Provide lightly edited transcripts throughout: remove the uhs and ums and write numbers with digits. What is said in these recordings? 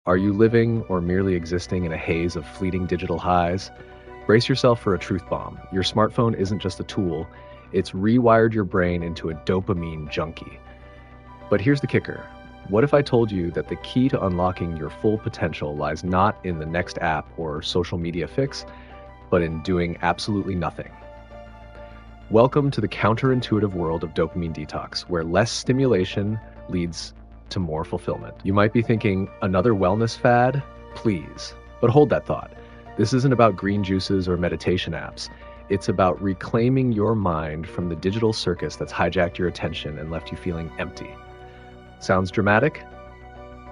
Are you living or merely existing in a haze of fleeting digital highs? Brace yourself for a truth bomb. Your smartphone isn't just a tool, it's rewired your brain into a dopamine junkie. But here's the kicker. What if I told you that the key to unlocking your full potential lies not in the next app or social media fix, but in doing absolutely nothing? Welcome to the counterintuitive world of dopamine detox, where less stimulation leads to more fulfillment. You might be thinking, another wellness fad? Please. But hold that thought. This isn't about green juices or meditation apps. It's about reclaiming your mind from the digital circus that's hijacked your attention and left you feeling empty. Sounds dramatic?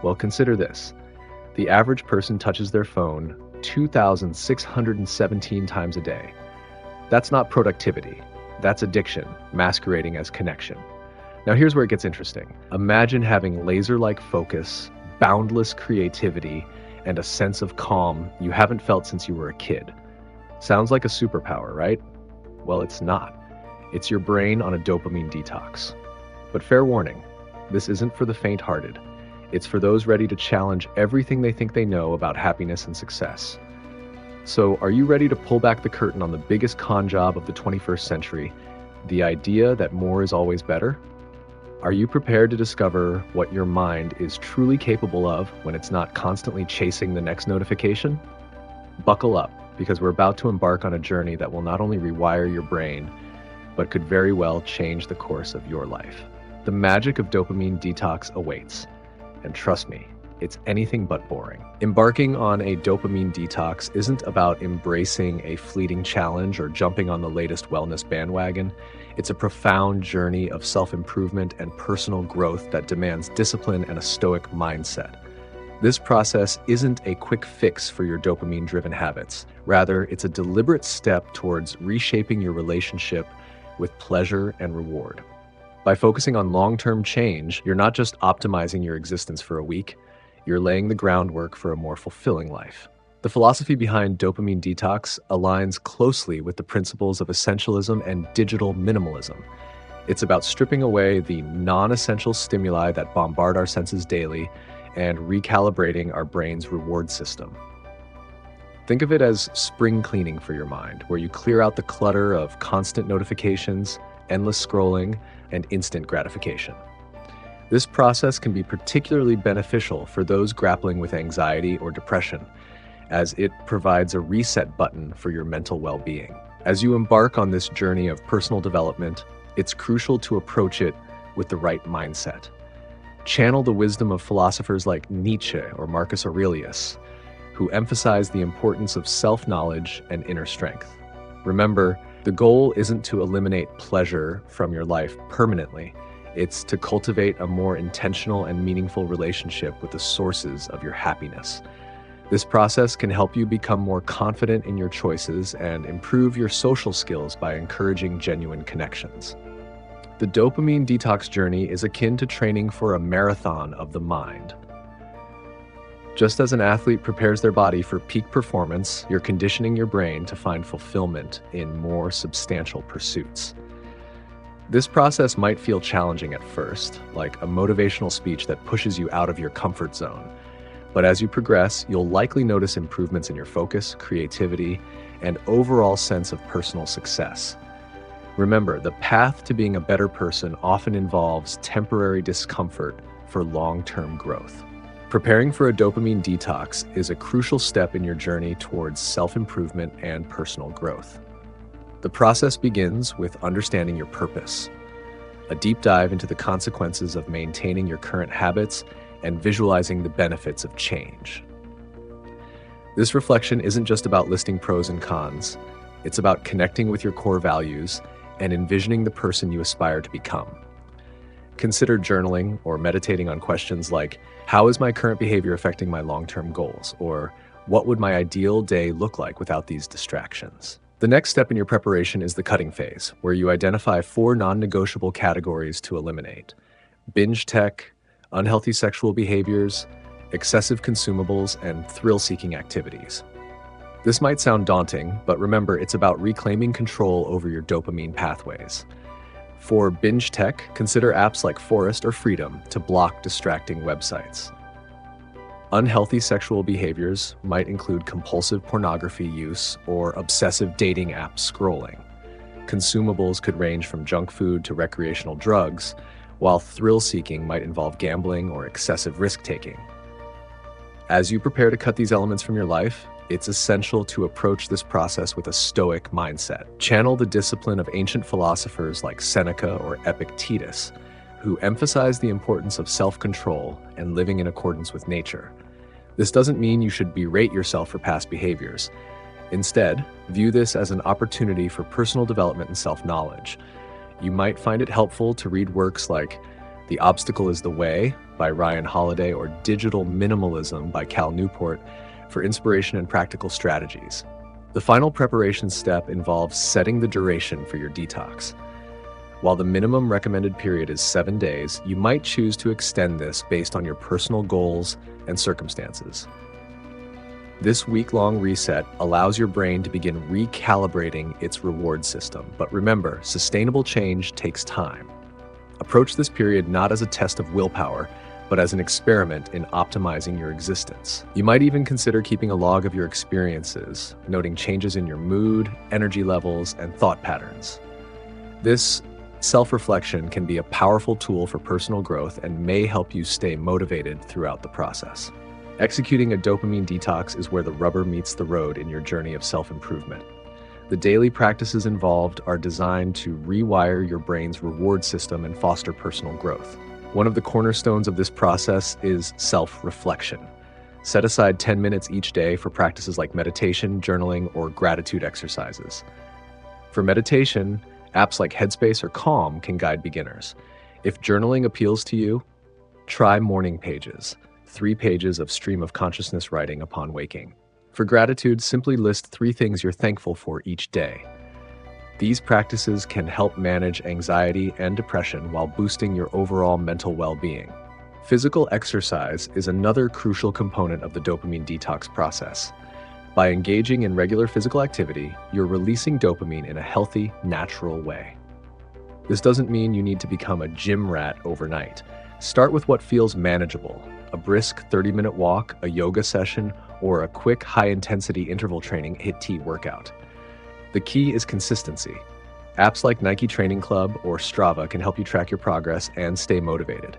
Well, consider this. The average person touches their phone 2,617 times a day. That's not productivity. That's addiction, masquerading as connection. Now here's where it gets interesting. Imagine having laser-like focus, boundless creativity, and a sense of calm you haven't felt since you were a kid. Sounds like a superpower, right? Well, it's not. It's your brain on a dopamine detox. But fair warning, this isn't for the faint-hearted. It's for those ready to challenge everything they think they know about happiness and success. So, are you ready to pull back the curtain on the biggest con job of the 21st century, the idea that more is always better? Are you prepared to discover what your mind is truly capable of when it's not constantly chasing the next notification? Buckle up, because we're about to embark on a journey that will not only rewire your brain, but could very well change the course of your life. The magic of dopamine detox awaits, and trust me, it's anything but boring. Embarking on a dopamine detox isn't about embracing a fleeting challenge or jumping on the latest wellness bandwagon. It's a profound journey of self-improvement and personal growth that demands discipline and a stoic mindset. This process isn't a quick fix for your dopamine-driven habits. Rather, it's a deliberate step towards reshaping your relationship with pleasure and reward. By focusing on long-term change, you're not just optimizing your existence for a week, you're laying the groundwork for a more fulfilling life. The philosophy behind dopamine detox aligns closely with the principles of essentialism and digital minimalism. It's about stripping away the non-essential stimuli that bombard our senses daily and recalibrating our brain's reward system. Think of it as spring cleaning for your mind, where you clear out the clutter of constant notifications, endless scrolling, and instant gratification. This process can be particularly beneficial for those grappling with anxiety or depression, as it provides a reset button for your mental well-being. As you embark on this journey of personal development, it's crucial to approach it with the right mindset. Channel the wisdom of philosophers like Nietzsche or Marco Aurelio, who emphasize the importance of self-knowledge and inner strength. Remember, the goal isn't to eliminate pleasure from your life permanently. It's to cultivate a more intentional and meaningful relationship with the sources of your happiness. This process can help you become more confident in your choices and improve your social skills by encouraging genuine connections. The dopamine detox journey is akin to training for a marathon of the mind. Just as an athlete prepares their body for peak performance, you're conditioning your brain to find fulfillment in more substantial pursuits. This process might feel challenging at first, like a motivational speech that pushes you out of your comfort zone. But as you progress, you'll likely notice improvements in your focus, creativity, and overall sense of personal success. Remember, the path to being a better person often involves temporary discomfort for long-term growth. Preparing for a dopamine detox is a crucial step in your journey towards self-improvement and personal growth. The process begins with understanding your purpose, a deep dive into the consequences of maintaining your current habits and visualizing the benefits of change. This reflection isn't just about listing pros and cons, it's about connecting with your core values and envisioning the person you aspire to become. Consider journaling or meditating on questions like, how is my current behavior affecting my long-term goals? Or what would my ideal day look like without these distractions? The next step in your preparation is the cutting phase, where you identify 4 non-negotiable categories to eliminate: binge tech, unhealthy sexual behaviors, excessive consumables, and thrill-seeking activities. This might sound daunting, but remember, it's about reclaiming control over your dopamine pathways. For binge tech, consider apps like Forest or Freedom to block distracting websites. Unhealthy sexual behaviors might include compulsive pornography use or obsessive dating app scrolling. Consumables could range from junk food to recreational drugs, while thrill-seeking might involve gambling or excessive risk-taking. As you prepare to cut these elements from your life, it's essential to approach this process with a stoic mindset. Channel the discipline of ancient philosophers like Seneca or Epictetus, who emphasize the importance of self-control and living in accordance with nature. This doesn't mean you should berate yourself for past behaviors. Instead, view this as an opportunity for personal development and self-knowledge. You might find it helpful to read works like The Obstacle is the Way by Ryan Holiday or Digital Minimalism by Cal Newport for inspiration and practical strategies. The final preparation step involves setting the duration for your detox. While the minimum recommended period is 7 days, you might choose to extend this based on your personal goals and circumstances. This week-long reset allows your brain to begin recalibrating its reward system. But remember, sustainable change takes time. Approach this period not as a test of willpower, but as an experiment in optimizing your existence. You might even consider keeping a log of your experiences, noting changes in your mood, energy levels, and thought patterns. This self-reflection can be a powerful tool for personal growth and may help you stay motivated throughout the process. Executing a dopamine detox is where the rubber meets the road in your journey of self-improvement. The daily practices involved are designed to rewire your brain's reward system and foster personal growth. One of the cornerstones of this process is self-reflection. Set aside 10 minutes each day for practices like meditation, journaling, or gratitude exercises. For meditation, apps like Headspace or Calm can guide beginners. If journaling appeals to you, try morning pages, 3 pages of stream of consciousness writing upon waking. For gratitude, simply list 3 things you're thankful for each day. These practices can help manage anxiety and depression while boosting your overall mental well-being. Physical exercise is another crucial component of the dopamine detox process. By engaging in regular physical activity, you're releasing dopamine in a healthy, natural way. This doesn't mean you need to become a gym rat overnight. Start with what feels manageable: a brisk 30-minute walk, a yoga session, or a quick high-intensity interval training HIIT workout. The key is consistency. Apps like Nike Training Club or Strava can help you track your progress and stay motivated.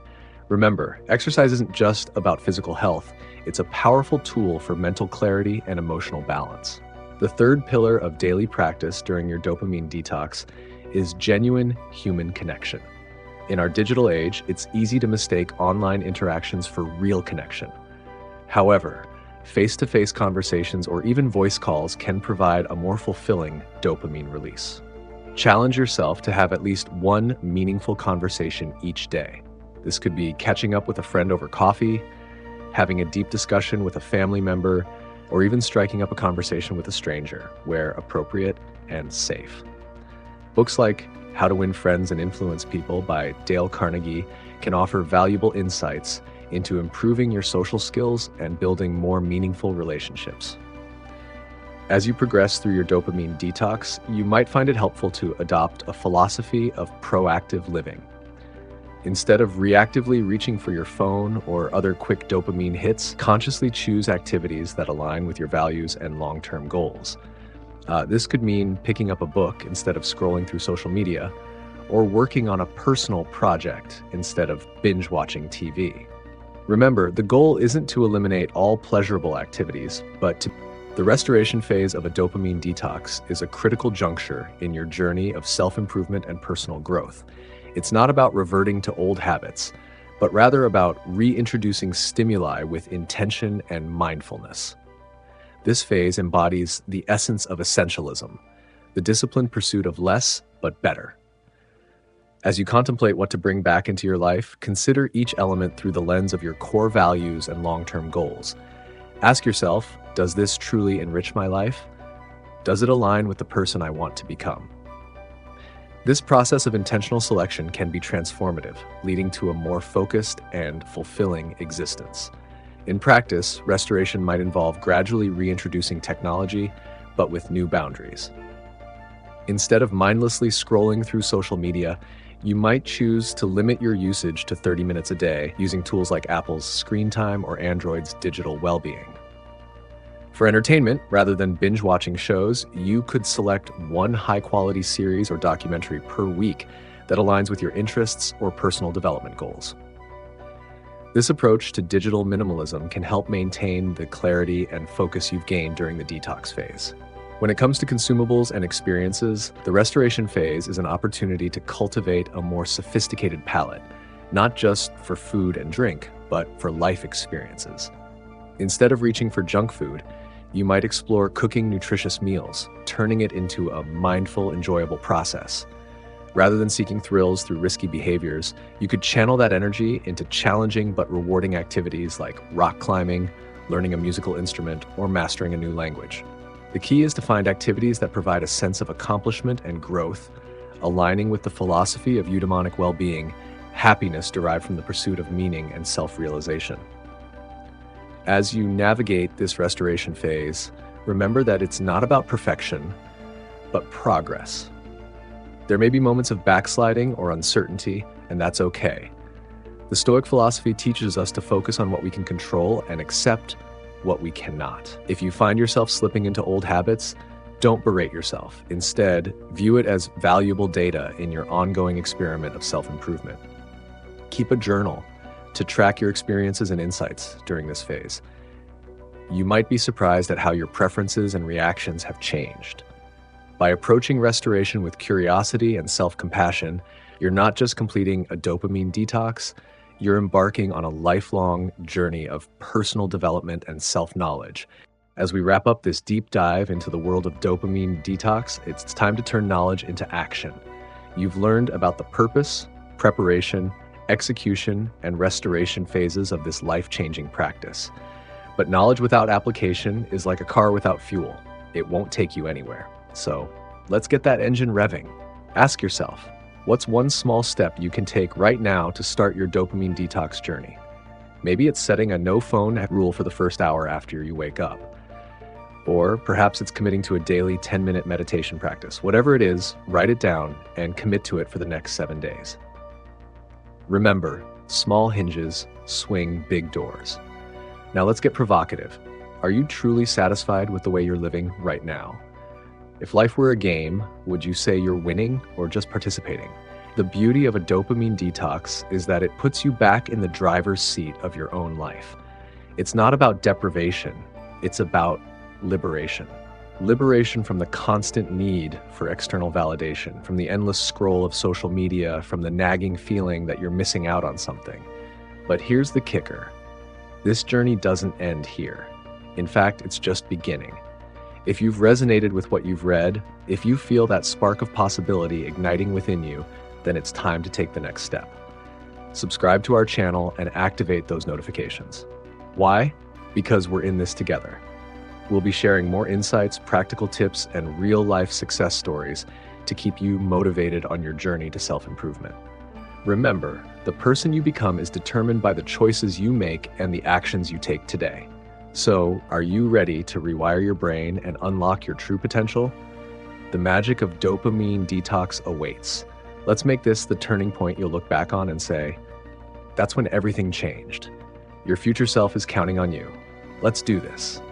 Remember, exercise isn't just about physical health, it's a powerful tool for mental clarity and emotional balance. The third pillar of daily practice during your dopamine detox is genuine human connection. In our digital age, it's easy to mistake online interactions for real connection. However, face-to-face conversations or even voice calls can provide a more fulfilling dopamine release. Challenge yourself to have at least one meaningful conversation each day. This could be catching up with a friend over coffee, having a deep discussion with a family member, or even striking up a conversation with a stranger, where appropriate and safe. Books like How to Win Friends and Influence People by Dale Carnegie can offer valuable insights into improving your social skills and building more meaningful relationships. As you progress through your dopamine detox, you might find it helpful to adopt a philosophy of proactive living. Instead of reactively reaching for your phone or other quick dopamine hits, consciously choose activities that align with your values and long-term goals. This could mean picking up a book instead of scrolling through social media, or working on a personal project instead of binge-watching TV. Remember, the goal isn't to eliminate all pleasurable activities, but the restoration phase of a dopamine detox is a critical juncture in your journey of self-improvement and personal growth. It's not about reverting to old habits, but rather about reintroducing stimuli with intention and mindfulness. This phase embodies the essence of essentialism, the disciplined pursuit of less but better. As you contemplate what to bring back into your life, consider each element through the lens of your core values and long-term goals. Ask yourself, does this truly enrich my life? Does it align with the person I want to become? This process of intentional selection can be transformative, leading to a more focused and fulfilling existence. In practice, restoration might involve gradually reintroducing technology, but with new boundaries. Instead of mindlessly scrolling through social media, You might choose to limit your usage to 30 minutes a day using tools like Apple's Screen Time or Android's Digital Wellbeing. For entertainment, rather than binge watching shows, you could select one high-quality series or documentary per week that aligns with your interests or personal development goals. This approach to digital minimalism can help maintain the clarity and focus you've gained during the detox phase. When it comes to consumables and experiences, the restoration phase is an opportunity to cultivate a more sophisticated palate, not just for food and drink, but for life experiences. Instead of reaching for junk food, you might explore cooking nutritious meals, turning it into a mindful, enjoyable process. Rather than seeking thrills through risky behaviors, you could channel that energy into challenging but rewarding activities like rock climbing, learning a musical instrument, or mastering a new language. The key is to find activities that provide a sense of accomplishment and growth, aligning with the philosophy of eudaimonic well-being, happiness derived from the pursuit of meaning and self-realization. As you navigate this restoration phase, remember that it's not about perfection, but progress. There may be moments of backsliding or uncertainty, and that's okay. The Stoic philosophy teaches us to focus on what we can control and accept what we cannot. If you find yourself slipping into old habits, don't berate yourself. Instead, view it as valuable data in your ongoing experiment of self-improvement. Keep a journal to track your experiences and insights during this phase. You might be surprised at how your preferences and reactions have changed. By approaching restoration with curiosity and self-compassion, you're not just completing a dopamine detox, you're embarking on a lifelong journey of personal development and self-knowledge. As we wrap up this deep dive into the world of dopamine detox, it's time to turn knowledge into action. You've learned about the purpose, preparation, execution, and restoration phases of this life-changing practice. But knowledge without application is like a car without fuel. It won't take you anywhere. So let's get that engine revving. Ask yourself, what's one small step you can take right now to start your dopamine detox journey? Maybe it's setting a no phone rule for the first hour after you wake up. Or perhaps it's committing to a daily 10-minute meditation practice. Whatever it is, write it down and commit to it for the next 7 days. Remember, small hinges swing big doors. Now let's get provocative. Are you truly satisfied with the way you're living right now? If life were a game, would you say you're winning or just participating? The beauty of a dopamine detox is that it puts you back in the driver's seat of your own life. It's not about deprivation, it's about liberation. Liberation from the constant need for external validation, from the endless scroll of social media, from the nagging feeling that you're missing out on something. But here's the kicker. This journey doesn't end here. In fact, it's just beginning. If you've resonated with what you've read, if you feel that spark of possibility igniting within you, then it's time to take the next step. Subscribe to our channel and activate those notifications. Why? Because we're in this together. We'll be sharing more insights, practical tips, and real-life success stories to keep you motivated on your journey to self-improvement. Remember, the person you become is determined by the choices you make and the actions you take today. So, are you ready to rewire your brain and unlock your true potential? The magic of dopamine detox awaits. Let's make this the turning point you'll look back on and say, that's when everything changed. Your future self is counting on you. Let's do this.